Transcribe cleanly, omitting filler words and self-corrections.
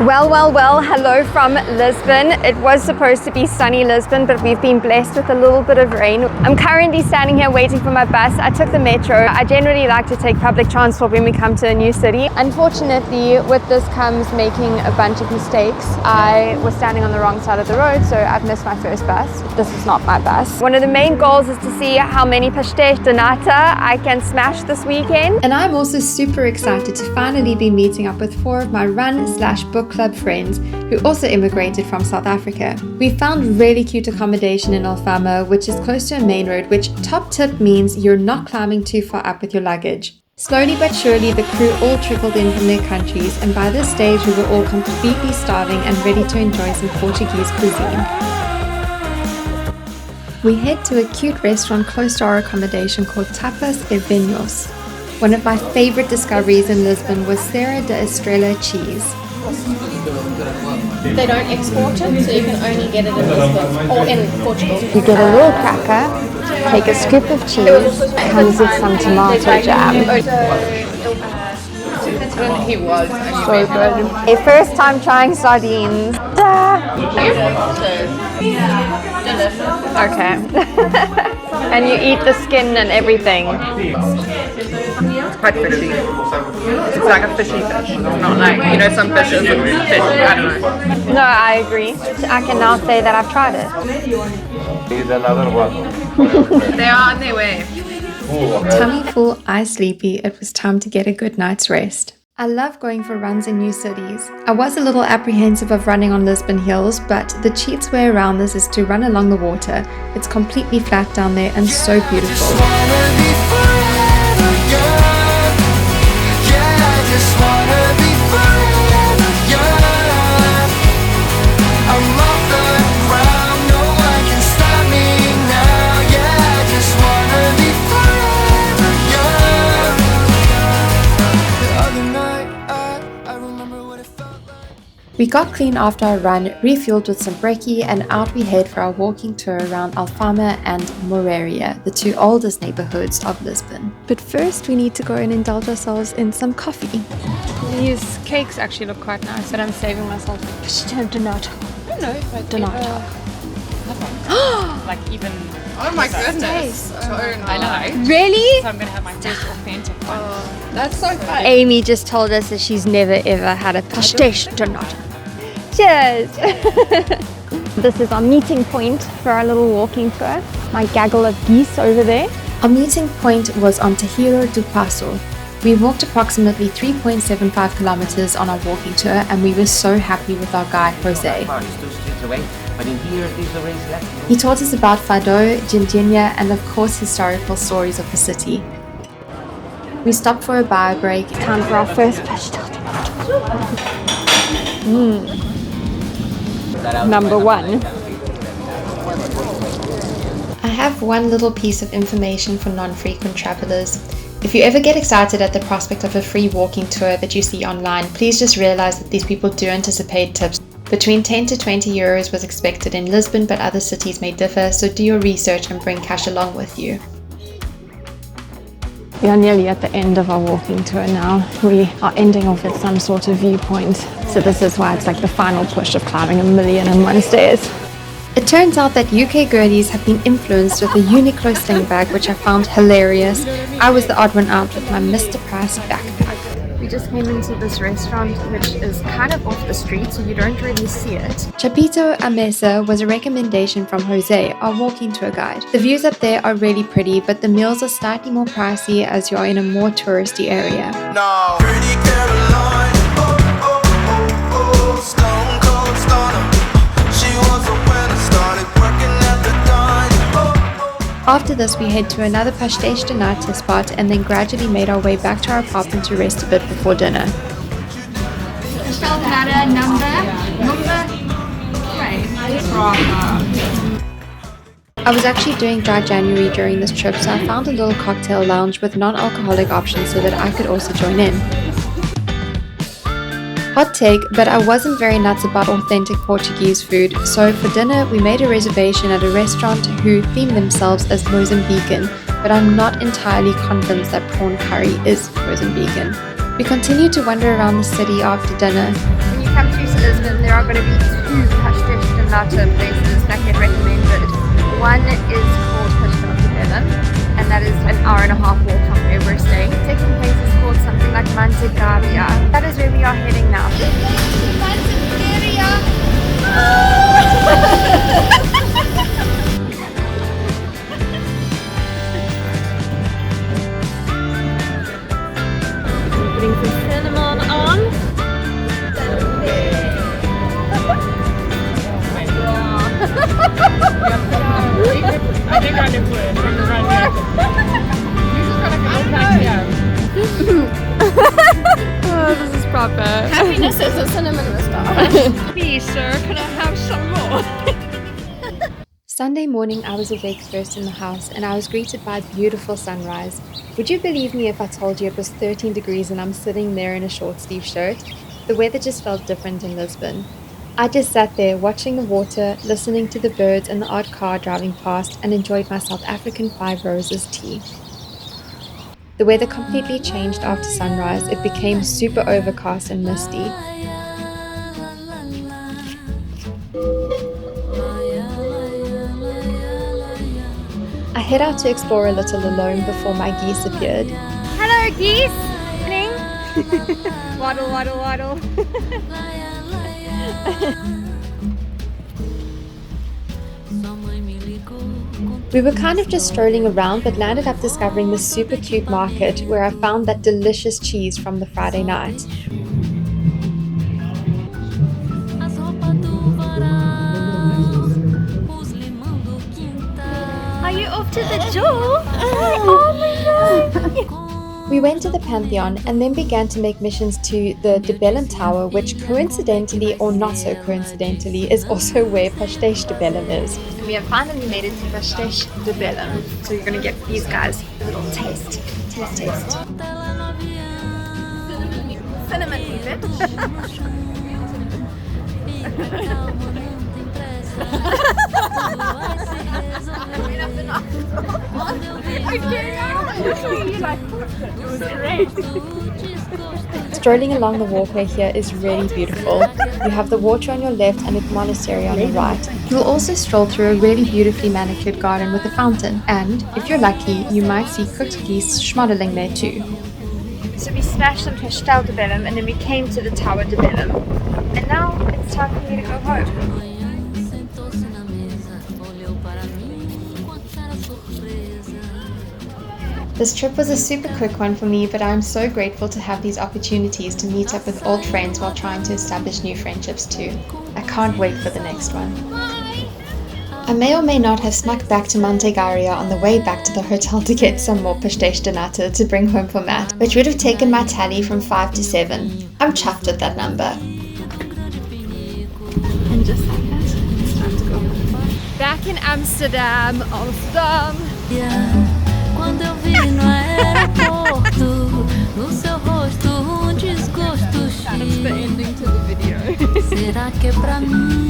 Well, hello from Lisbon. It was supposed to be sunny Lisbon, but we've been blessed with a little bit of rain. I'm currently standing here waiting for my bus. I took the metro. I generally like to take public transport when we come to a new city. Unfortunately, with this comes making a bunch of mistakes. I was standing on the wrong side of the road, so I've missed my first bus. This is not my bus. One of the main goals is to see how many Pasteis de Nata I can smash this weekend. And I'm also super excited to finally be meeting up with 4 of my run/book club friends who also immigrated from South Africa. We found really cute accommodation in Alfama, which is close to a main road, which top tip means you're not climbing too far up with your luggage. Slowly but surely the crew all trickled in from their countries, and by this stage we were all completely starving and ready to enjoy some Portuguese cuisine. We head to a cute restaurant close to our accommodation called Tapas de Vinhos. One of my favorite discoveries in Lisbon was Serra da Estrela cheese. They don't export it, so you can only get it in Lisbon or in Portugal. You get a little cracker, take a scoop of cheese, comes with some tomato jam. He was. So good. A first time trying sardines. Okay. And you eat the skin and everything. It's quite fishy. It's like a fishy fish. It's not like, you know, some fishes and fish, I don't know. No, I agree. I can now say that I've tried it. Here's another one. They are on their way. Tummy full, eye sleepy, it was time to get a good night's rest. I love going for runs in new cities. I was a little apprehensive of running on Lisbon hills, but the cheapest way around this is to run along the water. It's completely flat down there and so beautiful. We got clean after our run, refueled with some brekkie, and out we head for our walking tour around Alfama and Moreira, the 2 oldest neighborhoods of Lisbon. But first we need to go and indulge ourselves in some coffee. These cakes actually look quite nice, but I'm saving myself Pasteis de Nata. I don't know if I De Nata. like even. Oh my goodness. I know. Really? So I'm gonna have my first authentic one. That's so fun. Amy just told us that she's never ever had a Pasteis de Nata. Cheers! This is our meeting point for our little walking tour. My gaggle of geese over there. Our meeting point was on Terreiro do Passo. We walked approximately 3.75 kilometers on our walking tour, and we were so happy with our guide Jose. He taught us about Fado, Gindinha, and of course historical stories of the city. We stopped for a bio break. Time for our first Pasteis de Nata. Number 1. I have one little piece of information for non-frequent travelers. If you ever get excited at the prospect of a free walking tour that you see online, please just realize that these people do anticipate tips. Between 10 to 20 euros was expected in Lisbon, but other cities may differ, so do your research and bring cash along with you. We are nearly at the end of our walking tour now. We are ending off at some sort of viewpoint. So this is why it's like the final push of climbing 1,000,001 stairs. It turns out that UK girlies have been influenced with a Uniqlo sling bag, which I found hilarious. I was the odd one out with my Mr. Price backpack. We just came into this restaurant, which is kind of off the street, so you don't really see it. Chapito à Mesa was a recommendation from Jose, our walking tour guide. The views up there are really pretty, but the meals are slightly more pricey as you're in a more touristy area. No. Pretty Caroline, stone cold stunner. She was a winner, started working at the dime. After this, we head to another Pasteis de Nata spot and then gradually made our way back to our apartment to rest a bit before dinner. Pasteis de Nata number 3. I was actually doing dry January during this trip, so I found a little cocktail lounge with non-alcoholic options so that I could also join in. Hot take, but I wasn't very nuts about authentic Portuguese food, so for dinner we made a reservation at a restaurant who themed themselves as Mozambican, but I'm not entirely convinced that prawn curry is Mozambican. We continue to wander around the city after dinner. When you come through to Lisbon, there are going to be two Pasteis de Nata places that get recommended. One is called Quattro Teste, and that is an hour and a half walk from where we're staying. The second place is called something like Mozambique. That is where we are heading now. Putting some cinnamon on. I think I did put it from the right here. You just gotta go back here. Oh, this is proper. Happiness is a cinnamon star. Please, sir, can I have some more? Sunday morning, I was awake first in the house and I was greeted by a beautiful sunrise. Would you believe me if I told you it was 13 degrees and I'm sitting there in a short sleeve shirt? The weather just felt different in Lisbon. I just sat there watching the water, listening to the birds and the odd car driving past, and enjoyed my South African 5 Roses tea. The weather completely changed after sunrise. It became super overcast and misty. I head out to explore a little alone before my geese appeared. Hello geese! Waddle, waddle, waddle. We were kind of just strolling around but landed up discovering this super cute market where I found that delicious cheese from the Friday night. Are you off to the Jewel? Oh my god! We went to the Pantheon and then began to make missions to the Belem Tower, which coincidentally or not so coincidentally is also where Pasteis de Belem is. We have finally made it to Pasteis de Belem. So you're going to get these guys a little taste. Taste. Cinnamon, Strolling along the walkway here is really beautiful. You have the water on your left and a monastery on your right. You'll also stroll through a really beautifully manicured garden with a fountain, and if you're lucky, you might see cooked geese schmodeling there too. So we smashed some Pasteis de Belem and then we came to the Tower de Belem. And now it's time for me to go home. This trip was a super quick one for me, but I'm so grateful to have these opportunities to meet up with old friends while trying to establish new friendships too. I can't wait for the next one. I may or may not have snuck back to Monte Garia on the way back to the hotel to get some more Pasteis de Nata to bring home for Matt, which would have taken my tally from 5 to 7. I'm chuffed with that number. And just like that, it's time to go home. Back in Amsterdam. Quando eu vi no aeroporto, no seu rosto desgosto X. That's the ending to the video. Será que é pra mim?